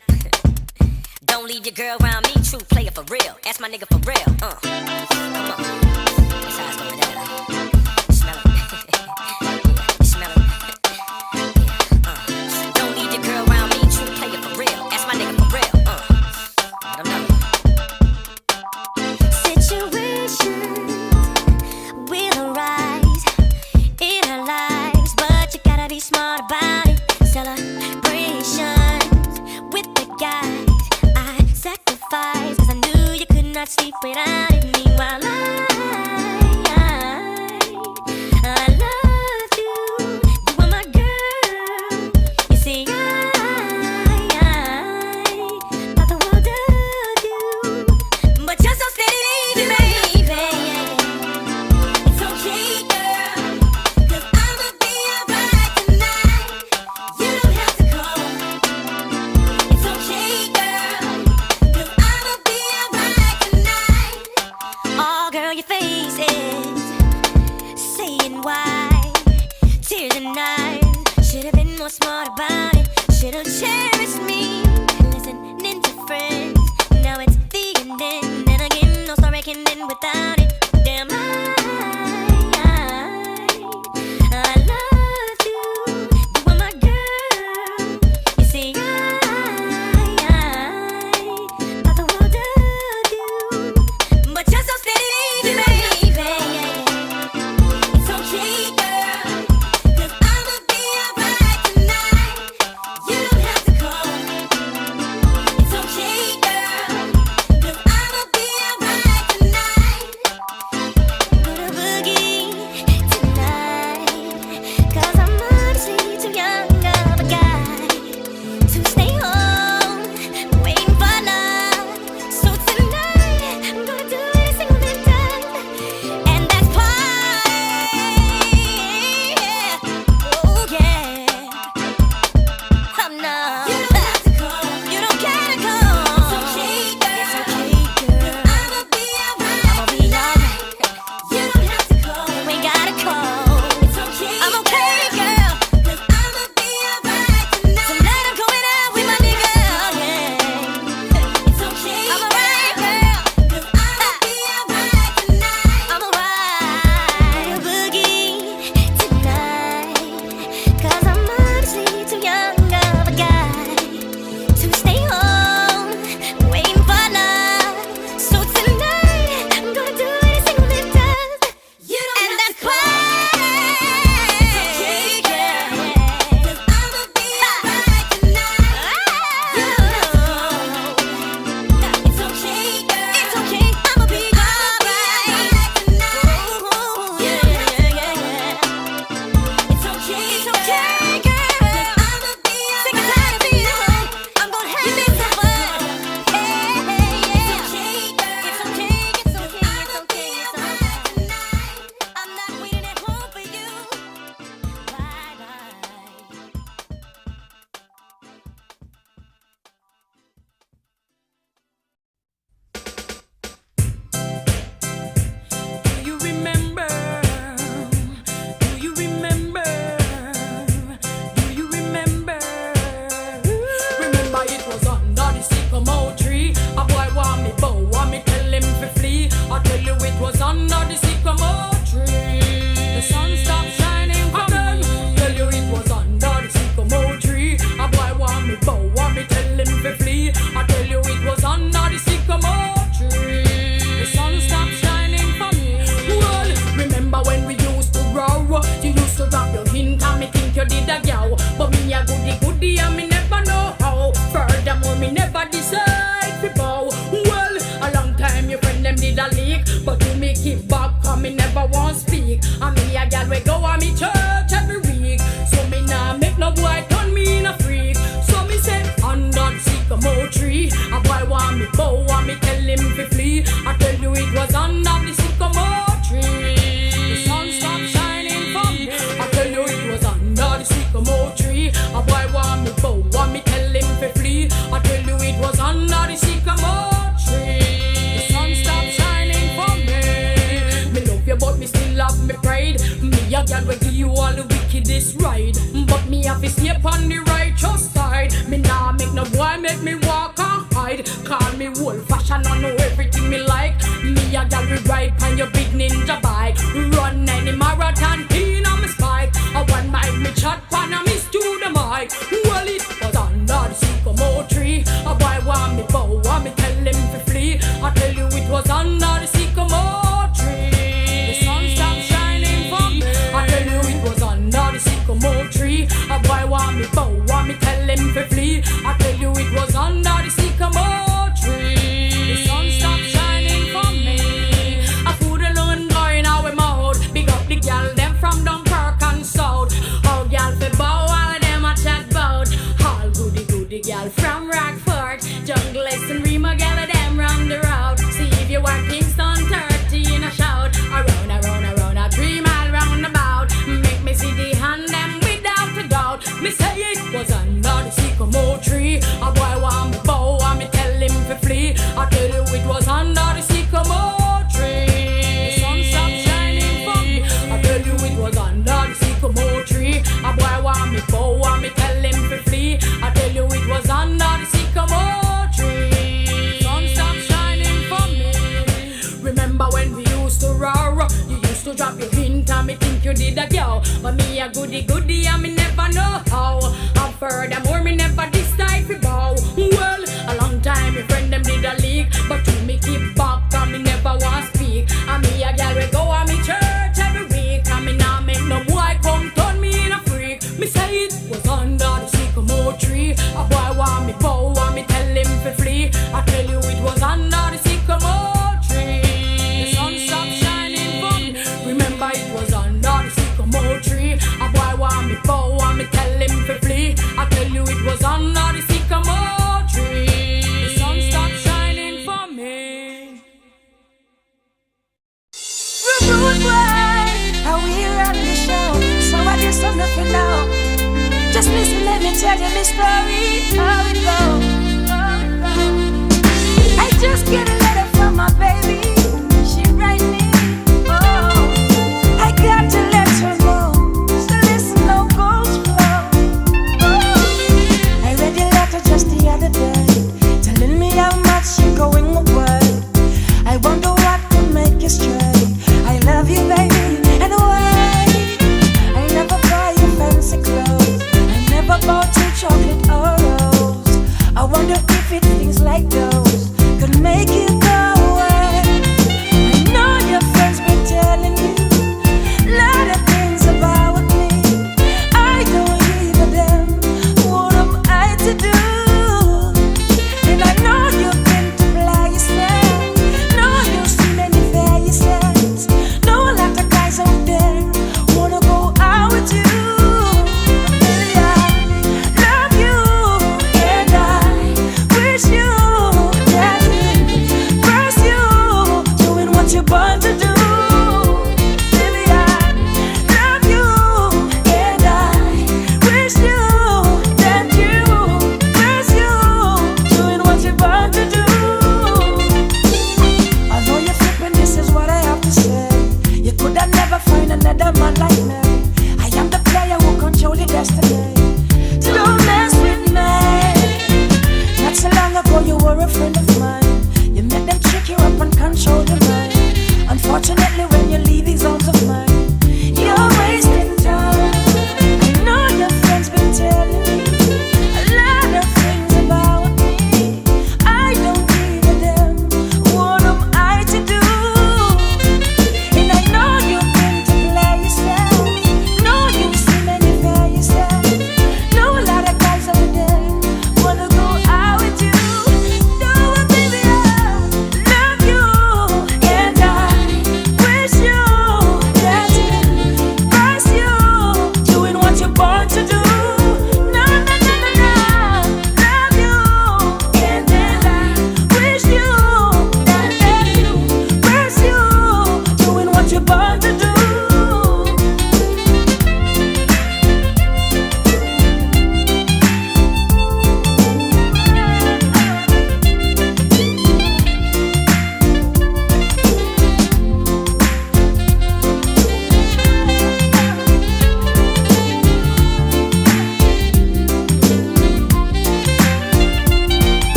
Don't leave your girl around me, true player for real. Ask my nigga for real. Come on. That's how it's going down. Smell it. You smell it. Don't leave your girl around me, true player for real. Ask my nigga for real. I don't know. Situations will arise in our lives, but you gotta be smart about it. Celebrations with the guys I sacrificed, 'cause I knew you could not sleep without it. Meanwhile, I loved you. You were my girl. You see, I thought the world of you, but you're so steady, baby. It's okay, girl, 'cause I'ma be alright tonight. You don't have to call. It's okay, girl, 'cause I'ma be alright tonight. Oh, girl, your face is saying why. Tears and knives. Should've been more smart about it. Should've cherished me. Listening to friends. Now it's the ending. Then again, no story can end without it. Damn, I loved you. You were my girl. You see, I thought the world of you, but you're so steady, baby. It's okay, girl, 'cause I'ma be alright tonight. You don't have to call. It's okay, girl, 'cause I'ma be alright tonight. Gonna boogie tonight, 'cause I'm honestly too young of a guy to stay home waiting for love. So tonight I'm gonna do it a single time, and that's party. Oh yeah. I'm not. You don't have to call. You don't gotta call. It's okay, girl. It's okay, girl. I'ma be alright. I'ma be alright. You don't have to call. You ain't gotta call. It's okay. I'm okay, girl, 'cause I'ma be alright tonight. Tonight I'm going out with my nigga. Yeah. It's okay. I'm alright, girl, 'cause I'ma be alright tonight. I'm alright. Boogie tonight, 'cause I'm honestly too young of a guy to stay home waiting for love. So tonight I'm gonna do it a single time. You don't and that's party. It's okay, girl, 'cause I'ma be alright tonight. You don't have to call. It's okay, girl. It's okay. I'ma be alright tonight. Yeah. It's okay. It's okay, girl. 'Cause I'ma be sick and tired of being home. I'm gonna have me some fun. Hey, it's okay, girl. It's okay. It's okay. It's okay. It's okay. I'm not waiting at home for you. Bye bye. Do you remember? Do you remember? Do you remember? Remember it was under the sycamore tree. A boy want me bow, want me tell him to flee. I tell you it was under the sycamore tree. The sun stopped shining again. Tell you it was under the sycamore tree. A boy want me bow, want me tell him to flee. I tell you it was under the sycamore tree. The sun stopped shining for me. Well, remember when we used to row? You used to drop your hint and me think you did a yow. But me a goody and me never know how. Furthermore, me never decide to bow. Well, a long time your friend them did a leak, but you me keep back 'cause me never want speak. And me a gal we go on me church every week. So me nah make no boy turn me in a freak. So me say under the sycamore tree, a boy want me bow, want me tell him to flee. I tell you it was under the sycamore tree. The sun stopped shining for me. I tell you it was under the sycamore tree. A boy want me bow, want me tell him to flee. I tell you it was under the sycamore tree. The sun stopped shining for me. Me love you but me still have me pride. Me a girl will give you all the wickedest ride, but me have to stay upon the righteous side. side. Me nah make no boy make me walk and hide. Call me old fashion, I know everything me like. Me a gal we ride on your big ninja bike. Run any marathon in on me spike. I one mic me chat pan and miss to the mic. Well it was under the sycamore tree. A boy want me bow, want me tell him to flee. I tell you it was under the sycamore tree. The sun stopped shining for me. I tell you it was under the sycamore tree. A boy want me bow, want me tell him to flee. I tell you it was under the sycamore tree. The sun stopped shining for me. I food alone going out with my hood. Big up the gal them from Dunkirk and South. Oh gal fi bow, all of them a chat bout. All goody gal from Rockford, Junglist and Rima gal of them round the road. See if you are Kingston 30 in a shout. Around a 3 mile roundabout. Make me see the hand them without a doubt. Me say it was under the sycamore tree. A boy want me bow, want me tell him to flee. I tell you it was under the sycamore tree. The sun stopped shining for me. I tell you it was under the sycamore tree. A boy want me bow, want me tell him to flee. I tell you it was under the sycamore tree. The sun stopped shining for me. Remember when we used to roar? You used to drop your hint and me think you did a girl. But me a goody and me never know how. And furthermore me never decide to bow. Well, a long time your friend them did a leak, but you me keep back and me never want speak. And me a girl we go and me church every week. And me nah make no boy come turn me in a freak. Me say it was under the sycamore tree. A boy want me bow, want me tell him to flee. I tell you it was under the sycamore tree. The sun stopped shining for me. Remember it was under the sycamore tree. A boy want me bow, want me tell him to flee. I tell you it was under the sycamore tree. The sun stopped shining for me. Rude boy, how we run the show. So I just have nothing now. Just listen, let me tell you my story. How it goes, how it goes. I just get a letter from my baby. She write me, oh, I got to let her know. So listen, no goes flow. Oh, I read your letter just the other day, telling me how much you're going away. I wonder what could make you stray. I love you, baby, and why? I never buy you fancy clothes. I never bought you chocolate or rose. I wonder if it things like those could make you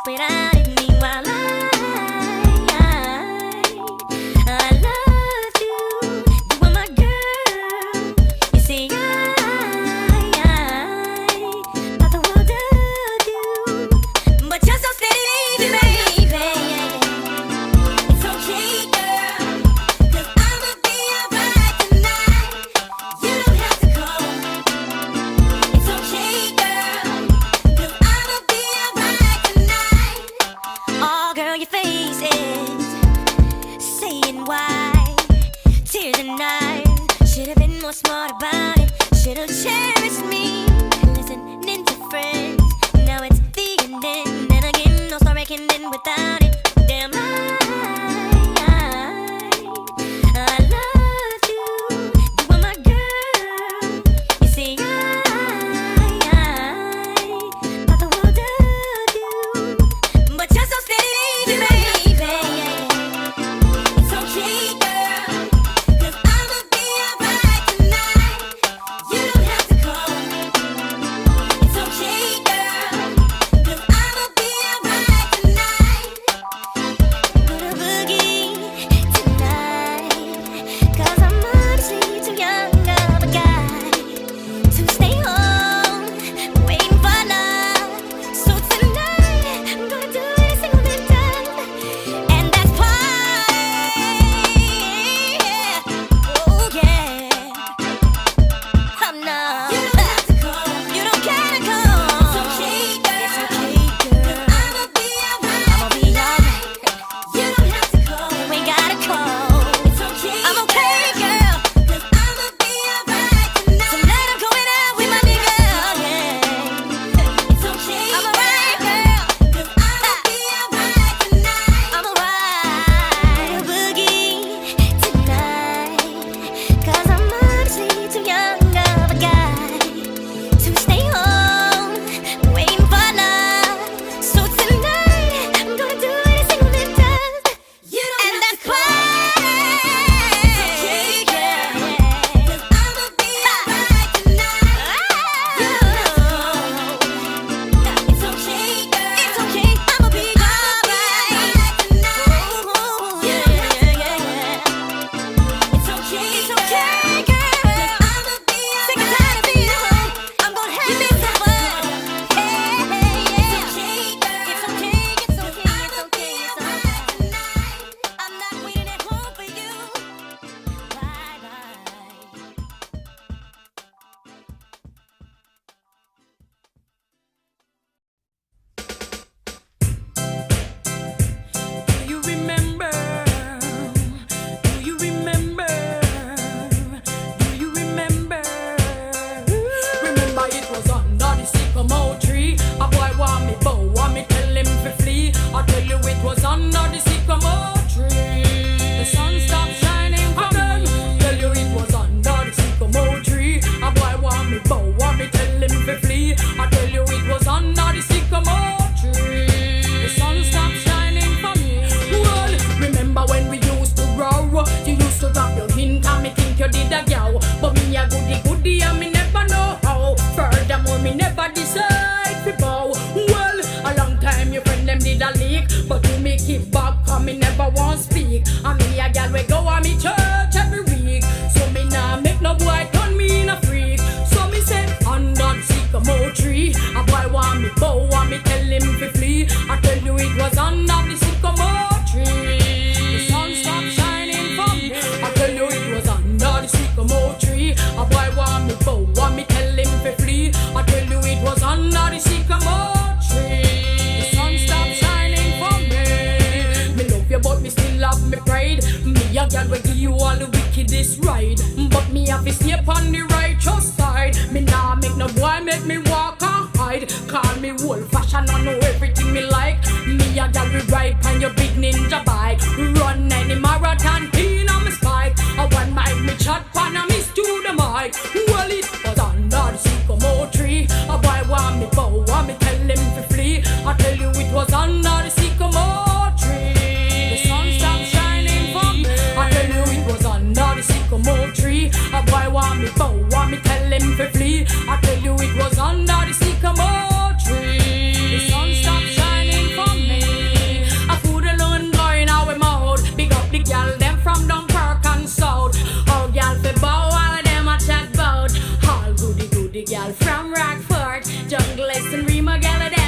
without it. Meanwhile, I love you. You are my girl. You see, thought the world of you, but you're so steady, baby. It's okay, girl, 'cause I'ma be alright tonight. You don't have to call. It's okay, girl, 'cause I'ma be alright tonight. Oh, girl, your face is saying why. Tears and eyes, should've been more smart about it. Should've cherished me, listening to friends. Now it's the ending, and again, no story can end without it. Damn, I love you. You are my girl. You see, thought the world of you, but you're so steady, baby. It's okay, girl, 'cause I'ma be alright tonight. You don't have to call. It's okay, girl, 'cause I'ma be alright tonight. Put a boogie tonight, 'cause I'm honestly too young of a guy to stay home waiting for love. So tonight I'm gonna do it a single time, and that's why, oh yeah, I'm not. You don't have to call. You don't gotta call. It's okay, girl. It's okay, girl. I'ma be alright. I'ma be alright. You don't have to call. You ain't gotta call. It's okay. I'm okay, girl, 'cause I'ma be alright tonight. Tonight I'm going out with my nigga. Yeah. It's okay. I'm alright, girl, 'cause I'ma be alright tonight. I'm alright. Boogie tonight, 'cause I'm honestly too young of a guy to stay home waiting for love. So tonight I'm gonna do it a single time. You don't and that's why. It's okay, girl, 'cause I'ma be alright tonight. You don't have to call. It's okay, girl. It's okay. I'ma be alright tonight. Yeah. It's okay. It's okay, girl. 'Cause I'ma be sick and tired of being home. I'm gonna have this fun. It's okay, girl. It's okay. It's okay. It's okay. It's okay. I'm not waiting at home for you. Bye bye. Do you remember? Do you remember? Do you remember? Remember it was under the sycamore tree. A boy want me bow, want me tell him to flee. I tell you it was under the sycamore tree. The sun stopped shining again. Tell you it was under the sycamore tree. A boy want me bow, want me tell him to flee. I tell you it was under the sycamore tree. The sun stopped shining for me. Well, remember when we used to grow? You used to drop your hint and me think you did a gal. But me a goody and me never know how. Furthermore, me never decide to bow. Well, a long time your friend them did a leak, but you me keep back 'cause me never want speak. And me a gal we go on me church every week. So me nah make no boy turn me in a freak. So me say under the sycamore tree, a boy want me bow, want me tell him to flee. I tell you it was under the sycamore tree. The sun stopped shining for me. I tell you it was under the sycamore tree. A boy want me bow, want me tell him to flee. I tell you it was under the sycamore tree. The sun stopped shining for me. Me love you but me still have me pride. Me a girl will give you all the wickedest ride, but me have to stay upon the righteous side. Me nah make no boy make me walk and hide. Call me old fashioned, I know everything me like. Me a girl we ride on your big ninja bike. Run any marathon in on me spike. I want my me chat pan and miss to the mic. Well it was under the sycamore tree. A boy want me bow, want me tell him to flee. I tell you it was under the sycamore tree. The sun stopped shining for me. I tell you it was under the sycamore tree. A boy want me bow, want me tell him to flee. I tell you it was under the sycamore tree. The sun stopped shining for me. girl from Rockford, Jungle and Remo, girl,